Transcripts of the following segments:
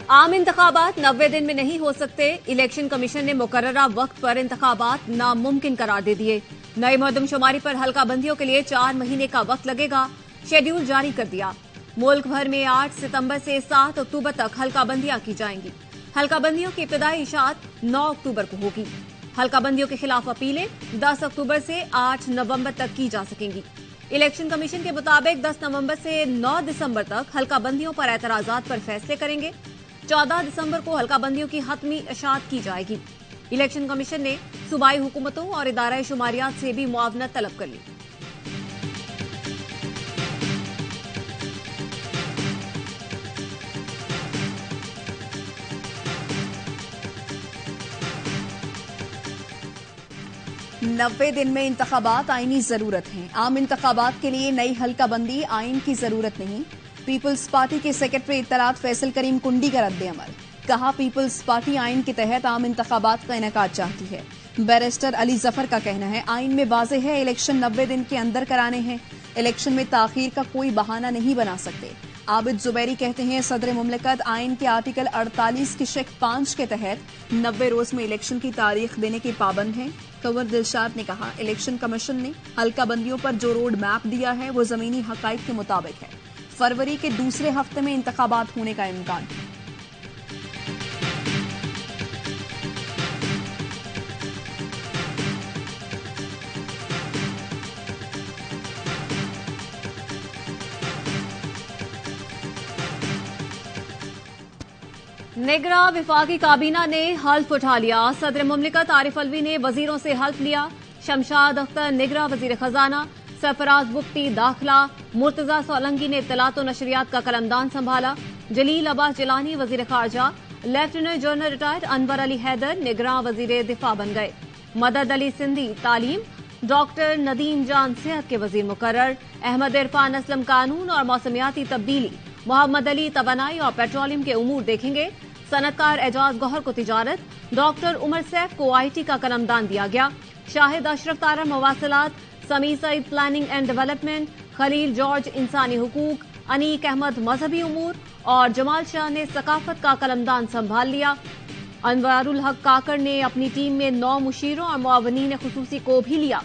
आम इंतखाबात 90 दिन में नहीं हो सकते। इलेक्शन कमीशन ने मुकर्ररा वक्त पर इंतखाबात नामुमकिन करार दे दिए। नई मरदमशुमारी पर हल्काबंदियों के लिए 4 महीने का वक्त लगेगा। शेड्यूल जारी कर दिया। मुल्क भर में 8 सितंबर से 7 अक्टूबर तक हल्काबंदियां की जाएंगी। हल्काबंदियों की इब्तिदाई इशाअत 9 अक्टूबर को होगी। हल्काबंदियों के खिलाफ अपीलें 10 अक्टूबर से 8 नवंबर तक की जा सकेंगी। इलेक्शन कमीशन के मुताबिक 10 नवंबर से 9 दिसंबर तक हल्काबंदियों पर एतराजात पर फैसले करेंगे। 14 दिसंबर को हल्काबंदियों की हतमी इशाअत की जाएगी। इलेक्शन कमीशन ने सूबाई हुकूमतों और इदारा शुमारियात से भी मुआवनत तलब कर ली। नब्बे दिन में इंतखाबात आईनी जरूरत है। आम इंतखाबात के लिए नई हल्काबंदी आइन की जरूरत नहीं। पीपल्स पार्टी के सेक्रेटरी इत्तलात फैसल करीम कुंडी का रद्द-ए-अमल। कहा, पीपल्स पार्टी आइन के तहत आम इंतखाबात का इनेकाद चाहती है। बैरिस्टर अली जफर का कहना है, आइन में वाज़ेह है इलेक्शन 90 दिन के अंदर कराने हैं। इलेक्शन में ताखीर का कोई बहाना नहीं बना सकते। आबिद जुबैरी कहते हैं, सदर मुमलिकत आइन के आर्टिकल 48 की शेक 5 के तहत 90 रोज में इलेक्शन की तारीख देने के पाबंद हैं। कंवर दिलशाद ने कहा, इलेक्शन कमीशन ने हल्काबंदियों पर जो रोड मैप दिया है वो जमीनी हकाइक के मुताबिक है। फरवरी के दूसरे हफ्ते में इंतखाबात होने का इम्कान है। निगरा विफाकी काबीना ने हल्फ उठा लिया। सदर मुमलिकत आरिफ अलवी ने वजीरों से हल्फ लिया। शमशाद अख्तर निगरा वजीर खजाना, सरफराज बुख्ती दाखिला, मुर्तजा सोलंकी ने इत्तलात और नशरियात का कलमदान संभाला। जलील अब्बास जिलानी वजीर खारजा, lieutenant general retired Anwar Ali Haider निगरां वजीर दिफा बन गए। मदद अली सिंधी तालीम, डॉक्टर नदीम जान सेहत के वजीर मुकर्रर। अहमद इरफान असलम कानून और मौसमियाती तब्दीली, मोहम्मद अली तवानाई और पेट्रोलियम के उमूर देखेंगे। सनतकार एजाज गौहर को तिजारत, डॉक्टर उमर सैफ को आईटी का कलमदान दिया गया। शाहिद अशरफ तारा मवासलात, Sami Saeed planning and development, Khalil George इंसानी हुकूक, अनीक अहमद मजहबी उमूर और जमाल शाह ने सकाफत का कलमदान संभाल लिया। अनवारुल हक काकड़ ने अपनी टीम में 9 मुशीरों और मुआवनीन खुसूसी को भी लिया।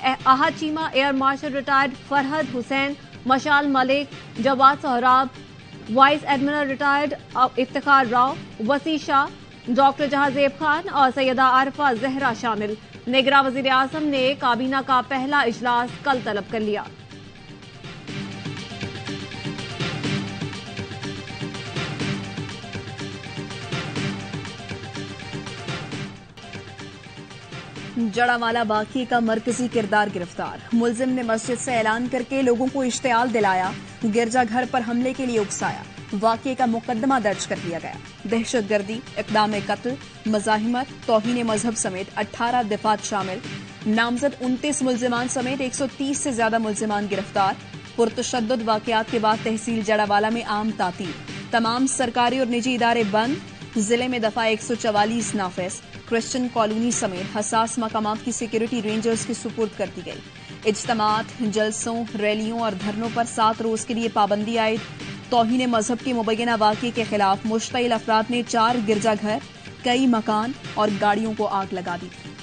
Ahad Cheema, air marshal retired Farhad Hussain, Mashal Malik, Jawad Sohrab, vice admiral retired Iftikhar Rao, Wasi Shah, doctor Jahanzeb Khan और सैयदा आरफा जहरा शामिल। निगरां वजीर आजम ने काबीना का पहला इजलास कल तलब कर लिया। जड़ावाला वाकये का मरकजी किरदार गिरफ्तार। मुलजिम ने मस्जिद से ऐलान करके लोगों को इश्तियाल दिलाया, गिरजाघर पर हमले के लिए उकसाया। वाकये का मुकदमा दर्ज कर लिया गया। दहशतगर्दी, इक़दाम कत्ल, मज़ाहिमत, तौहीन मजहब समेत 18 दिफात शामिल। नामजद 29 मुलजिमान समेत 130 से ज्यादा मुलजिमान गिरफ्तार। पुरतशद्दुद वाकयात के बाद तहसील जड़ावाला में आम तातील, तमाम सरकारी और निजी इदारे बंद। जिले में दफा 144 नाफिज। क्रिश्चियन कॉलोनी समेत हसास मकामात की सिक्योरिटी रेंजर्स की सुपुर्द कर दी गई। इज्तिमात, जलसों, रैलियों और धरनों पर 7 रोज के लिए पाबंदी आयद। तौहीन मजहब के मुबैना वाक़ये के खिलाफ मुश्तइल अफराद ने 4 गिरजाघर, कई मकान और गाड़ियों को आग लगा दी थी।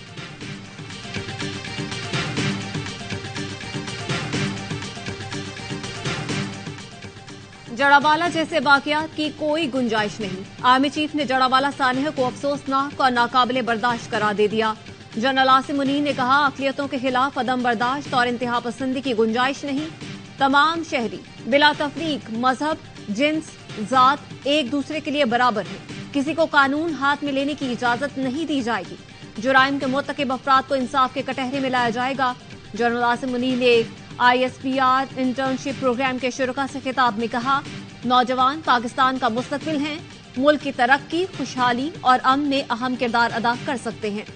जड़ावाला जैसे वाकयात की कोई गुंजाइश नहीं। आर्मी चीफ ने जड़ावाला सानह को अफसोसनाक और नाकाबिले बर्दाश्त करार दे दिया। जनरल आसिम मुनीर ने कहा, अक़लियतों के खिलाफ अदम बर्दाश्त और इंतहा पसंदी की गुंजाइश नहीं। तमाम शहरी बिला तफरीक मजहब, जिन्स, जात एक दूसरे के लिए बराबर है। किसी को कानून हाथ में लेने की इजाजत नहीं दी जाएगी। जुराइम के मुर्तकिब अफराद को इंसाफ के कटहरे में लाया जाएगा। जनरल आसिम मुनीर ने ISPR इंटर्नशिप प्रोग्राम के शुरुका से खिताब में कहा, नौजवान पाकिस्तान का मुस्तकबिल हैं। मुल्क की तरक्की, खुशहाली और अमन में अहम किरदार अदा कर सकते हैं।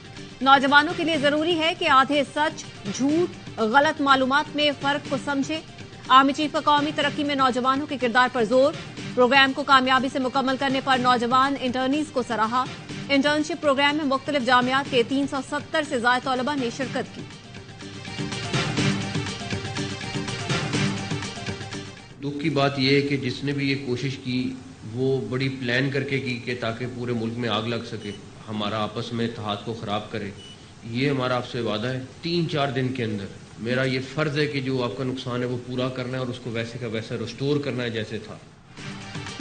नौजवानों के लिए जरूरी है कि आधे सच, झूठ, गलत मालूमात में फर्क को समझे। आर्मी चीफ का कौमी तरक्की में नौजवानों के किरदार पर जोर। प्रोग्राम को कामयाबी से मुकम्मल करने पर नौजवान इंटर्नीज को सराहा। इंटर्नशिप प्रोग्राम में मुख्तलिफ जामियात के 370 से ज्यादा तलबा ने शिरकत की। दुख की बात यह है कि जिसने भी ये कोशिश की वो बड़ी प्लान करके की कि ताकि पूरे मुल्क में आग लग सके, हमारा आपस में इत्तेहाद को ख़राब करे। ये हमारा आपसे वादा है, 3-4 दिन के अंदर मेरा ये फ़र्ज़ है कि जो आपका नुकसान है वो पूरा करना है और उसको वैसे का वैसा रिस्टोर करना है जैसे था।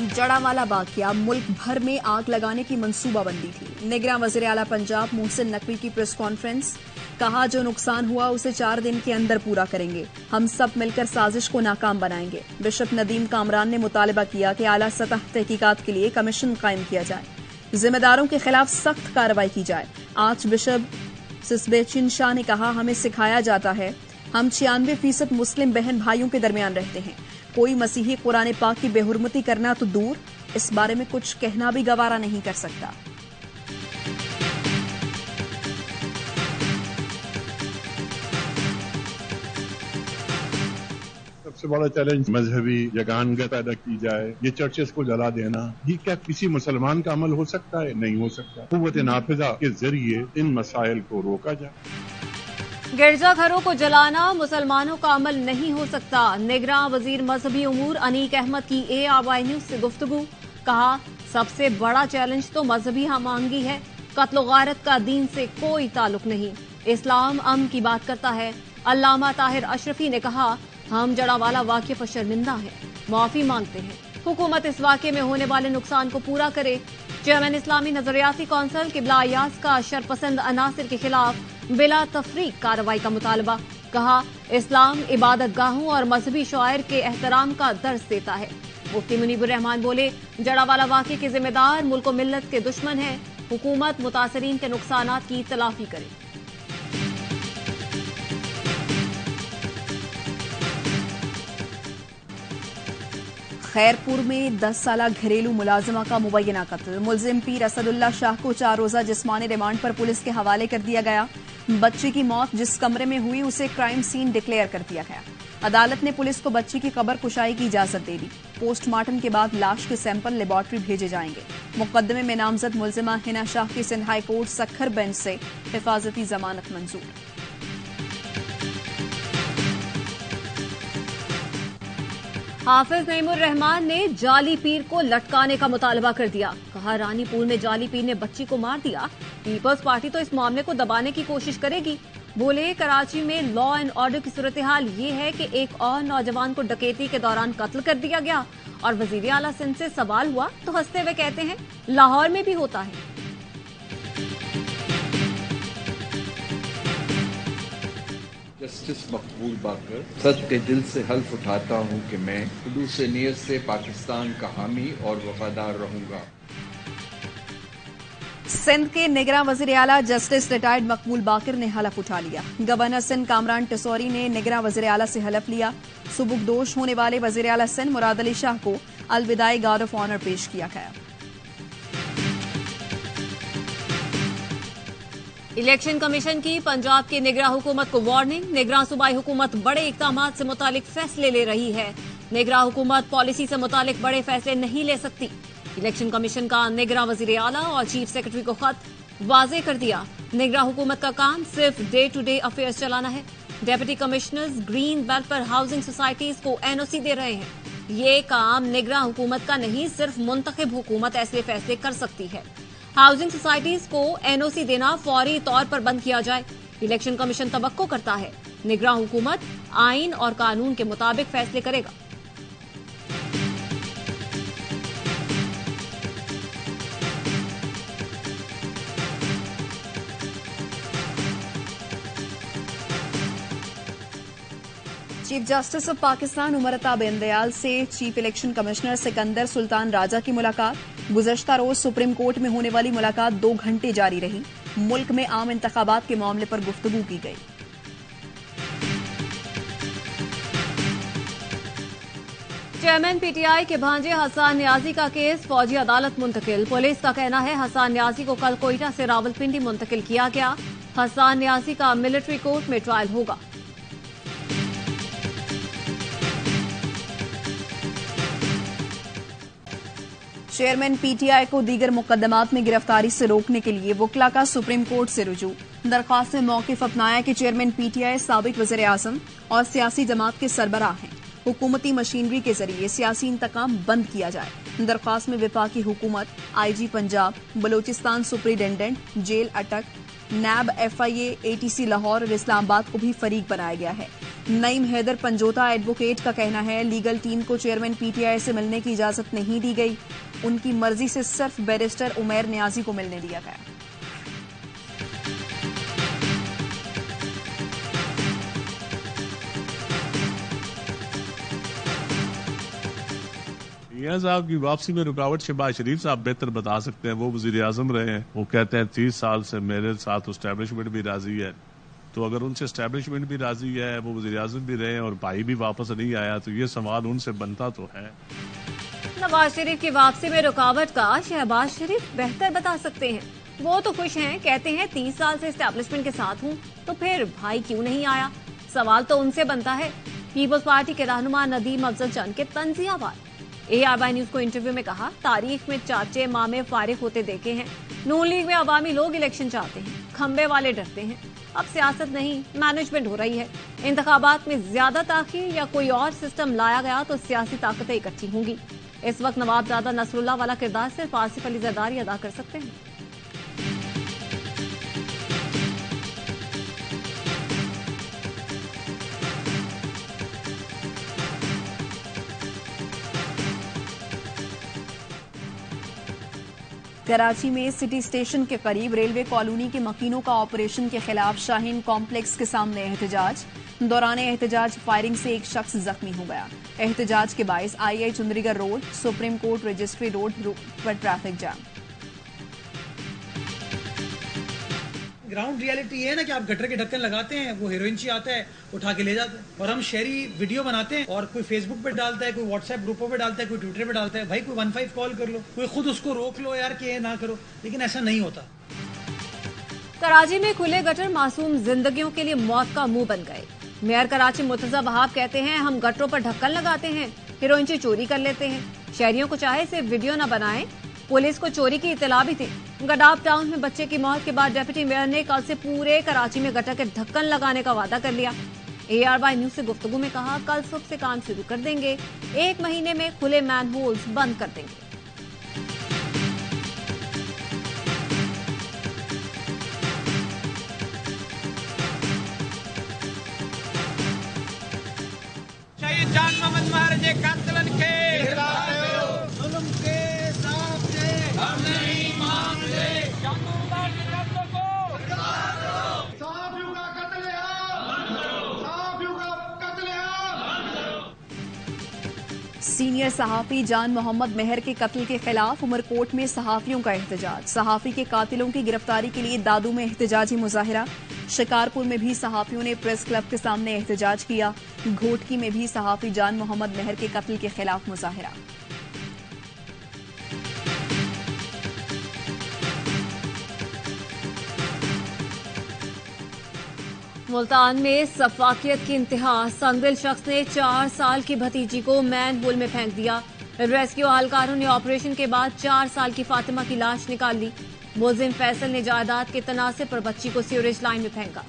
जड़ावाला वाकया मुल्क भर में आग लगाने की मंसूबाबंदी थी। निगरान वज़ीर आला पंजाब मोहसिन नकवी की प्रेस कॉन्फ्रेंस, कहा जो नुकसान हुआ उसे 4 दिन के अंदर पूरा करेंगे, हम सब मिलकर साजिश को नाकाम बनाएंगे। बिशप नदीम कामरान ने मुतालबा किया कि आला सतह तहकीकात के लिए कमीशन कायम किया जाए, जिम्मेदारों के खिलाफ सख्त कार्रवाई की जाए। आर्च बिशप सिसबेचिन शाह ने कहा हमें सिखाया जाता है, हम 96% मुस्लिम बहन भाइयों के दरमियान रहते हैं, कोई मसीही कुरान पाक की बेहुरमती करना तो दूर, इस बारे में कुछ कहना भी गवारा नहीं कर सकता। सबसे बड़ा चैलेंज मजहबी जगानगत पैदा की जाए। ये चर्चेस को जला देना, ये क्या किसी मुसलमान का अमल हो सकता है? नहीं हो सकता। कुव्वत नाफिजा के जरिए इन मसाइल को रोका जाए। गिरजाघरों को जलाना मुसलमानों का अमल नहीं हो सकता। निगरान वजीर मजहबी उमूर अनीक अहमद की ARY न्यूज से गुफ्तगू, कहा सबसे बड़ा चैलेंज तो मजहबी हमआहंगी है, कत्ल गारत का दीन से कोई ताल्लुक नहीं, इस्लाम अमन की बात करता है। अल्लामा ताहिर अशरफी ने कहा हम जड़ावाला वाक़े पर शर्मिंदा हैं, माफी मांगते हैं, हुकूमत इस वाक़े में होने वाले नुकसान को पूरा करे। चेयरमैन इस्लामी नजरियाती कौंसिल किबला अयाज का शरपसंद अनासिर के खिलाफ बिला तफरीक कार्रवाई का मुतालबा, कहा इस्लाम इबादत गाहों और मजहबी शआयर के एहतराम का दर्स देता है। मुफ्ती मुनीबुर रहमान बोले जड़ावाला वाक़े के जिम्मेदार मुल्क व मिल्लत के दुश्मन हैं, हुकूमत मुतासरीन के नुकसानात की तलाफी करे। खैरपुर में 10 साला घरेलू मुलाजिमा का मुबैना कत्ल, मुलजिम पीर असदुल्ला शाह को 4 रोजा जिस्मानी रिमांड पर पुलिस के हवाले कर दिया गया। बच्ची की मौत जिस कमरे में हुई उसे क्राइम सीन डिक्लेयर कर दिया गया। अदालत ने पुलिस को बच्ची की कब्र कुशाई की इजाजत दे दी। पोस्टमार्टम के बाद लाश के सैंपल लेबोरेटरी भेजे जाएंगे। मुकदमे में नामजद मुलजिमा हिना शाह की Sindh high court Sukkur bench से हिफाजती जमानत मंजूर। हाफिज नईमुर रहमान ने जाली पीर को लटकाने का मुतालबा कर दिया, कहा रानीपुर में जाली पीर ने बच्ची को मार दिया, पीपल्स पार्टी तो इस मामले को दबाने की कोशिश करेगी। बोले कराची में लॉ एंड ऑर्डर की सूरत हाल ये है कि एक और नौजवान को डकैती के दौरान कत्ल कर दिया गया और वजीर आला सिंध से सवाल हुआ तो हंसते हुए कहते हैं लाहौर में भी होता है। जस्टिस मकबूल बाकर, सच के दिल से हल्फ उठाता हूँ कि मैं खुलूस नियत से पाकिस्तान का हामी और वफादार रहूंगा। सिंध के निगरान वज़ीर आला जस्टिस रिटायर्ड मकबूल बाकर ने हलफ उठा लिया। गवर्नर सिंध कामरान टिसौरी ने निगरान वज़ीर आला से हलफ लिया। सुबुकदोश होने वाले वज़ीर आला सिंध मुराद अली शाह को अलविदाई गार्ड ऑफ ऑनर पेश किया गया। इलेक्शन कमीशन की पंजाब की निगरान हुकूमत को वार्निंग, निगरान सूबाई हुकूमत बड़े इक़दाम से मुतालिक फैसले ले रही है। निगरान हुकूमत पॉलिसी से मुतालिक बड़े फैसले नहीं ले सकती। इलेक्शन कमीशन का निगरान वज़ीर आला और चीफ सेक्रेटरी को खत वाज़े कर दिया। निगरान हुकूमत का काम सिर्फ डे टू डे अफेयर्स चलाना है। डेप्यूटी कमिश्नर्स ग्रीन बेल्ट पर हाउसिंग सोसाइटीज को NOC दे रहे हैं। ये काम निगरान हुकूमत का नहीं, सिर्फ मुंतखब हुकूमत ऐसे फैसले कर सकती है। हाउसिंग सोसाइटीज को NOC देना फौरी तौर पर बंद किया जाए। इलेक्शन कमीशन तवक्को करता है निगरान हुकूमत आइन और कानून के मुताबिक फैसले करेगा। Chief justice of Pakistan Umar Ata Bandial से chief election commissioner Sikandar Sultan Raja की मुलाकात। गुज़श्ता रोज सुप्रीम कोर्ट में होने वाली मुलाकात 2 घंटे जारी रही। मुल्क में आम इंतखाबात के मामले पर गुफ्तगू की गई। चेयरमैन PTI के भांजे हसन न्याजी का केस फौजी अदालत मुंतकिल। पुलिस का कहना है हसन न्याजी को कल कोयटा से रावलपिंडी मुंतकिल किया गया। हसन न्याजी का मिलिट्री कोर्ट में ट्रायल होगा। चेयरमैन PTI को दीगर मुकदमात में गिरफ्तारी से रोकने के लिए वकला का सुप्रीम कोर्ट से रुजू। दरख्वास्त में मौकिफ अपनाया कि चेयरमैन PTI साबिक वज़ीर आज़म और सियासी जमात के सरबराह हैं। हुकूमती मशीनरी के जरिए सियासी इंतकाम बंद किया जाए। दरख्वास्त में वफाकी हुकूमत, IG Punjab, Balochistan superintendent, jail Attock, NAB, FIA, ATC Lahore और इस्लामाबाद को भी फरीक बनाया गया है। नईम हैदर पंजोता एडवोकेट का कहना है, लीगल टीम को चेयरमैन PTI से मिलने की इजाजत नहीं दी गई। उनकी मर्जी से सिर्फ बैरिस्टर उमैर नियाजी को मिलने दिया गया। मियां साहब की वापसी में रुकावट शहबाज शरीफ साहब बेहतर बता सकते हैं। वो वजीर आजम रहे हैं। वो कहते हैं 30 साल से मेरे साथ एस्टेब्लिशमेंट भी राजी है। तो अगर उनसे एस्टेब्लिशमेंट भी राजी है, वो वजीर आजम भी रहे और भाई भी वापस नहीं आया, तो ये सवाल उनसे बनता तो है। नवाज शरीफ की वापसी में रुकावट का शहबाज शरीफ बेहतर बता सकते हैं। वो तो खुश हैं, कहते हैं 30 साल से एस्टेब्लिशमेंट के साथ हूँ, तो फिर भाई क्यों नहीं आया? सवाल तो उनसे बनता है। पीपल्स पार्टी के रहनुमा नदीम अफजल चंद के तंजियावार ARY न्यूज को इंटरव्यू में कहा, तारीख में चाचे मामे फारिग होते देखे हैं। नून लीग में अवामी लोग इलेक्शन चाहते हैं, खंबे वाले डरते हैं। अब सियासत नहीं, मैनेजमेंट हो रही है। इंतखाबात में ज्यादा ताखीर या कोई और सिस्टम लाया गया तो सियासी ताकतें इकट्ठी होंगी। इस वक्त नवाबजादा नसरुल्लाह वाला किरदार सिर्फ आसिफ अली जरदारी अदा कर सकते हैं। कराची में सिटी स्टेशन के करीब रेलवे कॉलोनी के मकीनों का ऑपरेशन के खिलाफ शाहीन कॉम्प्लेक्स के सामने एहतजाज। दौरान एहतजाज फायरिंग से एक शख्स जख्मी हो गया। एहतजाज के बायस II Chundrigarh road, supreme court registry road पर ट्रैफिक जाम। ग्राउंड रियलिटी ये है ना कि आप गटर के ढक्कन लगाते हैं, वो हीरोइनची आता है उठा के ले जाता है, और हम शहरी वीडियो बनाते हैं और कोई फेसबुक पे डालता है, कोई व्हाट्सएप ग्रुपों पे डालता है, कोई ट्विटर पे डालता है। भाई कोई 15 कॉल कर लो, कोई खुद उसको रोक लो यार कि ये ना करो, लेकिन ऐसा नहीं होता। कराची में खुले गटर मासूम जिंदगियों के लिए मौत का मुंह बन गए। मेयर कराची मुर्तजा वहाब कहते हैं, हम गटरों पर ढक्कन लगाते हैं, हीरोइनची चोरी कर लेते हैं। शहरियों को चाहे सिर्फ वीडियो न बनाएं। पुलिस को चोरी की इतला भी थी। गडाफ टाउन में बच्चे की मौत के बाद डिप्टी मेयर ने कल से पूरे कराची में गटर के ढक्कन लगाने का वादा कर लिया। ARY न्यूज से गुफ्तगू में कहा, कल सुबह से काम शुरू कर देंगे, 1 महीने में खुले मैनहोल्स बंद कर देंगे। शहीद जान मोहम्मद महाराज कातलन के जुल्म के साथ हम नहीं मानते। जानूरदार के कातलों को साफियों का कत्लेआम। सीनियर सहाफी जान मोहम्मद मेहर के कत्ल के खिलाफ उमरकोट में सहाफियों का एहतजाज। सहाफी के कातिलों की गिरफ्तारी के लिए दादू में एहतजाजी मुजाहिरा। शिकारपुर में भी सहाफियों ने प्रेस क्लब के सामने एहतजाज किया। घोटकी में भी सहाफी जान मोहम्मद मेहर के कत्ल के खिलाफ मुजाहिरा। मुल्तान में सफाकियत की इंतहा। संगदिल शख्स ने 4 साल की भतीजी को मैन होल में फेंक दिया। रेस्क्यू एहलकारों ने ऑपरेशन के बाद 4 साल की फातिमा की लाश निकाल ली। मुलजिम फैसल ने जायदाद के तनासे पर बच्ची को सीवरेज लाइन में फेंका।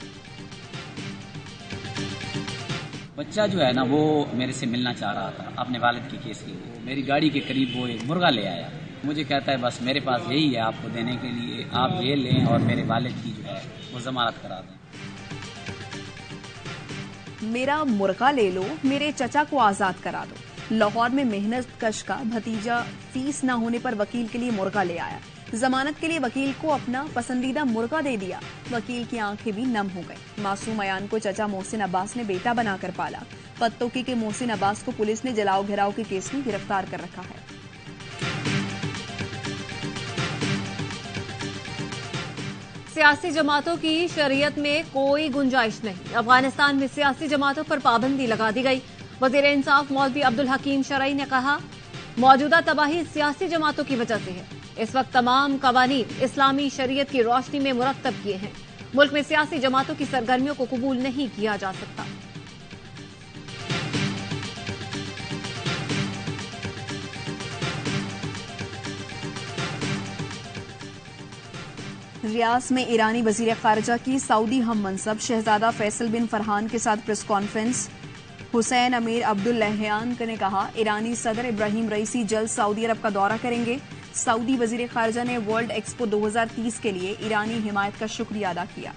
बच्चा जो है ना, वो मेरे से मिलना चाह रहा था अपने वालिद के केस के लिए। मेरी गाड़ी के करीब वो एक मुर्गा ले आया। मुझे कहता है, बस मेरे पास यही है आपको देने के लिए, आप ये लें और मेरे वालिद की जो है वो जमानत करा दें। मेरा मुर्गा ले लो, मेरे चचा को आजाद करा दो। लाहौर में मेहनत कश का भतीजा फीस न होने पर वकील के लिए मुर्गा ले आया। जमानत के लिए वकील को अपना पसंदीदा मुर्गा दे दिया। वकील की आंखें भी नम हो गई। मासूम अयान को चचा मोहसिन अब्बास ने बेटा बनाकर पाला। पत्तोकी के मोहसिन अब्बास को पुलिस ने जलाओ घिराव के केस में गिरफ्तार कर रखा है। सियासी जमातों की शरीयत में कोई गुंजाइश नहीं। अफगानिस्तान में सियासी जमातों पर पाबंदी लगा दी गई। वजीर इंसाफ मौलवी अब्दुल हकीम शरई ने कहा, मौजूदा तबाही सियासी जमातों की वजह से है। इस वक्त तमाम कवानीन इस्लामी शरीयत की रोशनी में मुरतब किए हैं। मुल्क में सियासी जमातों की सरगर्मियों को कबूल नहीं किया जा सकता। रियास में ईरानी वजीर खारजा की सऊदी हम मनसब शहजादा फैसल बिन फरहान के साथ प्रेस कॉन्फ्रेंस। हुसैन अमीर अब्दुल लहयान ने कहा, ईरानी सदर इब्राहिम रईसी जल्द सऊदी अरब का दौरा करेंगे। सऊदी वजीर खारजा ने वर्ल्ड एक्सपो 2030 के लिए ईरानी हिमायत का शुक्रिया अदा किया।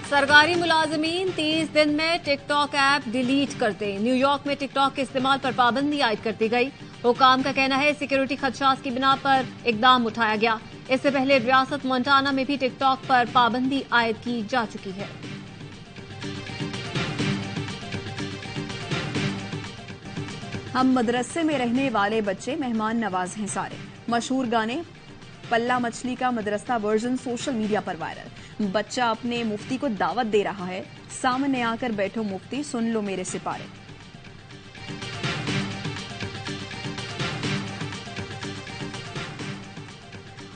सरकारी मुलाजमीन 30 दिन में टिकटॉक ऐप डिलीट कर दें। न्यूयॉर्क में टिकटॉक के इस्तेमाल पर पाबंदी आयद कर दी गई। हुकाम का कहना है सिक्योरिटी खदशात की बिना पर इकदाम उठाया गया। इससे पहले रियासत मोंटाना में भी टिकटॉक पर पाबंदी आयद की जा चुकी है। हम मदरसे में रहने वाले बच्चे मेहमान नवाज हैं सारे। मशहूर गाने पल्ला मछली का मदरसा वर्जन सोशल मीडिया पर वायरल। बच्चा अपने मुफ्ती को दावत दे रहा है, सामने आकर बैठो मुफ्ती, सुन लो मेरे सिपारे।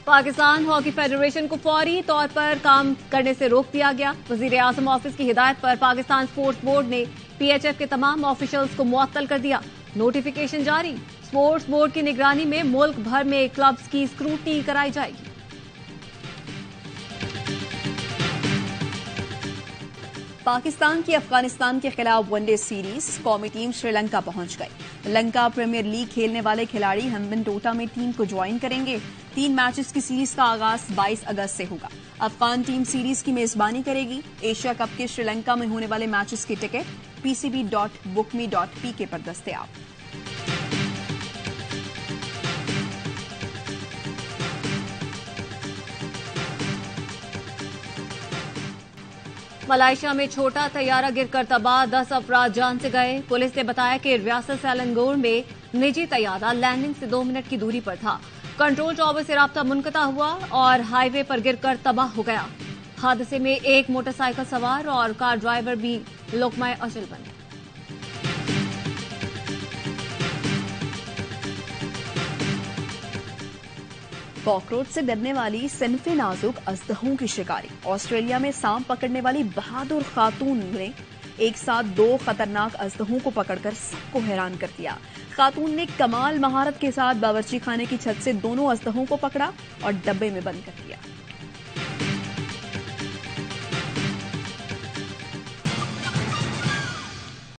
पाकिस्तान हॉकी फेडरेशन को फौरी तौर पर काम करने से रोक दिया गया। वजीर आजम ऑफिस की हिदायत पर पाकिस्तान स्पोर्ट्स बोर्ड ने पीएचएफ के तमाम ऑफिशियल्स को मुअत्तल कर दिया। नोटिफिकेशन जारी। स्पोर्ट्स बोर्ड की निगरानी में मुल्क भर में क्लब्स की स्क्रूटनी कराई जाएगी। पाकिस्तान की अफगानिस्तान के खिलाफ वनडे सीरीज कौमी टीम श्रीलंका पहुंच गई। लंका प्रीमियर लीग खेलने वाले खिलाड़ी हम्बनटोटा में टीम को ज्वाइन करेंगे। 3 मैचेस की सीरीज का आगाज 22 अगस्त से होगा। अफगान टीम सीरीज की मेजबानी करेगी। एशिया कप के श्रीलंका में होने वाले मैचेस की टिकट pcb.bookme.pk पर दस्तयाब। मलाइशिया में छोटा तैयारा गिरकर तबाह, 10 अफराद जान से गए। पुलिस ने बताया कि रियासत सेलंगोर में निजी तैयारा लैंडिंग से 2 मिनट की दूरी पर था। कंट्रोल टावर से राब्ता मुनक़ता हुआ और हाईवे पर गिरकर तबाह हो गया। हादसे में एक मोटरसाइकिल सवार और कार ड्राइवर भी लोकमाए अजल बन गए। कॉकरोच से डरने वाली सिनफे नाजुक अजदहों की शिकारी। ऑस्ट्रेलिया में सांप पकड़ने वाली बहादुर खातून ने एक साथ 2 खतरनाक अजदहों को पकड़कर सबको हैरान कर दिया। खातून ने कमाल महारत के साथ बावर्ची खाने की छत से दोनों अजदहों को पकड़ा और डब्बे में बंद कर दिया।